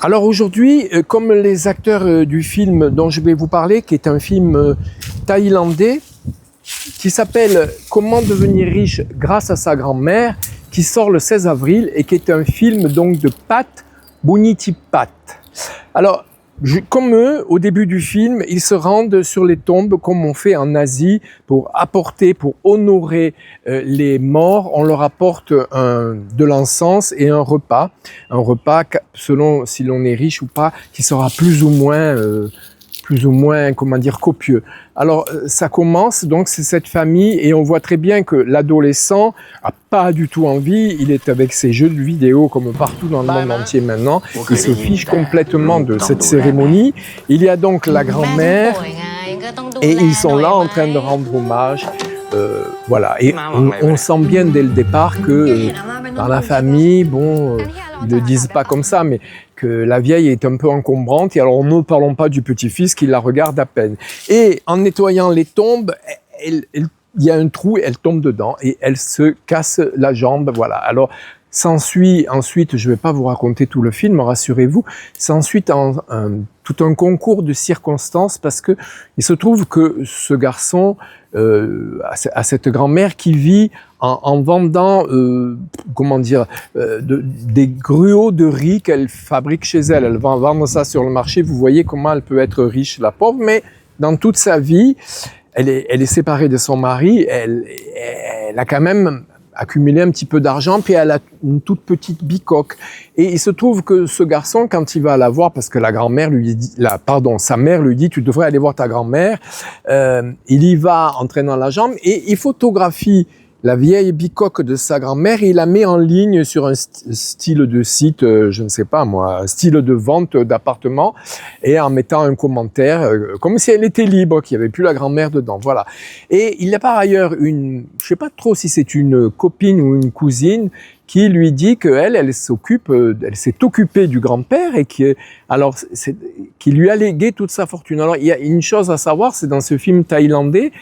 Alors aujourd'hui, comme les acteurs du film dont je vais vous parler, qui est un film thaïlandais, qui s'appelle « Comment devenir riche grâce à sa grand-mère », qui sort le 16 avril et qui est un film donc de Pat Bunitipat. Alors, comme eux, au début du film, ils se rendent sur les tombes comme on fait en Asie pour apporter, pour honorer les morts. On leur apporte de l'encens et un repas selon si l'on est riche ou pas, qui sera plus ou moins, comment dire, copieux. Alors, ça commence, donc c'est cette famille, et on voit très bien que l'adolescent a pas du tout envie, il est avec ses jeux de vidéo, comme partout dans le monde entier maintenant, il se fiche complètement de cette cérémonie. Il y a donc la grand-mère, et ils sont là en train de rendre hommage. Voilà, et on sent bien dès le départ que dans la famille, bon, ils ne le disent pas comme ça, mais que la vieille est un peu encombrante, et alors ne parlons pas du petit-fils qui la regarde à peine. Et en nettoyant les tombes, il y a un trou, elle tombe dedans et elle se casse la jambe, voilà. Alors, s'ensuit ensuite, je ne vais pas vous raconter tout le film, rassurez-vous, s'ensuit tout un concours de circonstances parce que il se trouve que ce garçon a cette grand-mère qui vit en vendant, comment dire, des gruaux de riz qu'elle fabrique chez elle. Elle va vendre ça sur le marché. Vous voyez comment elle peut être riche, la pauvre, mais dans toute sa vie, elle est séparée de son mari. Elle a quand même accumuler un petit peu d'argent, puis elle a une toute petite bicoque. Et il se trouve que ce garçon, quand il va la voir, parce que la grand-mère lui dit, sa mère lui dit, tu devrais aller voir ta grand-mère, il y va en traînant la jambe et il photographie la vieille bicoque de sa grand-mère et il la met en ligne sur un style de site, je ne sais pas moi, un style de vente d'appartement, et en mettant un commentaire, comme si elle était libre, qu'il n'y avait plus la grand-mère dedans, voilà. Et il y a par ailleurs je ne sais pas trop si c'est une copine ou une cousine, qui lui dit qu'elle s'est occupée du grand-père et qui lui a légué toute sa fortune. Alors il y a une chose à savoir, c'est dans ce film thaïlandais,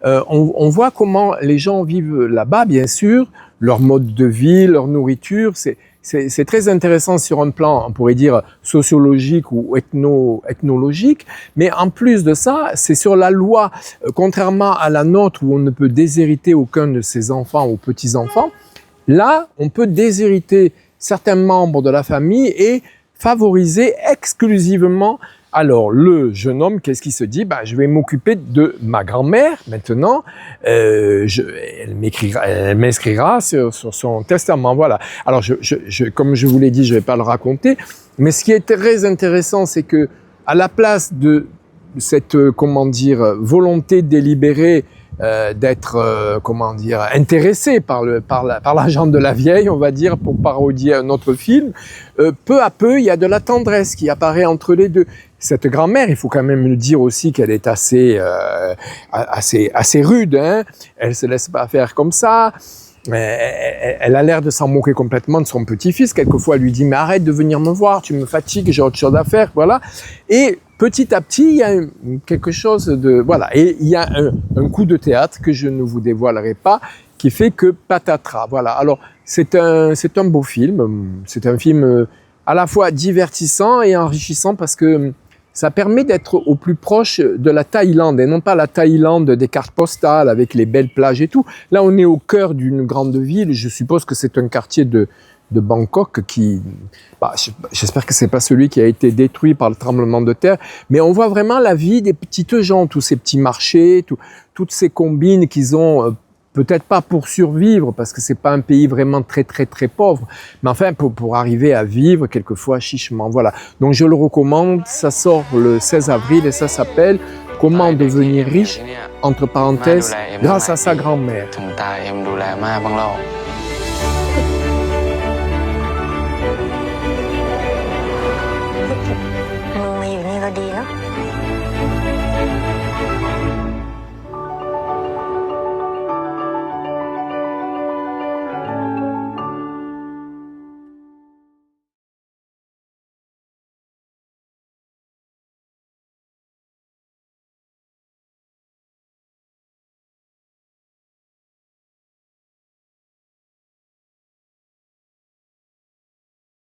on voit comment les gens vivent là-bas, bien sûr, leur mode de vie, leur nourriture, c'est très intéressant sur un plan, on pourrait dire, sociologique ou ethnologique, mais en plus de ça, c'est sur la loi, contrairement à la nôtre où on ne peut déshériter aucun de ses enfants ou petits-enfants, là, on peut déshériter certains membres de la famille et favoriser exclusivement. Alors, le jeune homme, qu'est-ce qu'il se dit? Je vais m'occuper de ma grand-mère maintenant. Elle m'inscrira sur son testament. Voilà. Alors, comme je vous l'ai dit, je ne vais pas le raconter. Mais ce qui est très intéressant, c'est que à la place de cette, volonté délibérée d'être, intéressé par l'argent de la vieille, on va dire, pour parodier un autre film, peu à peu, il y a de la tendresse qui apparaît entre les deux. Cette grand-mère, il faut quand même le dire aussi qu'elle est assez rude, hein. Elle se laisse pas faire comme ça. Elle a l'air de s'en moquer complètement de son petit-fils. Quelquefois, elle lui dit « Mais arrête de venir me voir, tu me fatigues, j'ai autre chose à faire. » Voilà. Et petit à petit, il y a quelque chose de... Voilà. Et il y a un coup de théâtre que je ne vous dévoilerai pas, qui fait que patatras. Voilà. Alors, c'est un beau film. C'est un film à la fois divertissant et enrichissant parce que ça permet d'être au plus proche de la Thaïlande et non pas la Thaïlande des cartes postales avec les belles plages et tout. Là, on est au cœur d'une grande ville. Je suppose que c'est un quartier de Bangkok qui... j'espère que c'est pas celui qui a été détruit par le tremblement de terre, mais on voit vraiment la vie des petites gens, tous ces petits marchés, toutes ces combines qu'ils ont... peut-être pas pour survivre, parce que c'est pas un pays vraiment très très très pauvre, mais enfin pour arriver à vivre quelquefois chichement, voilà. Donc je le recommande, ça sort le 16 avril et ça s'appelle « Comment devenir riche » entre parenthèses, grâce à sa grand-mère.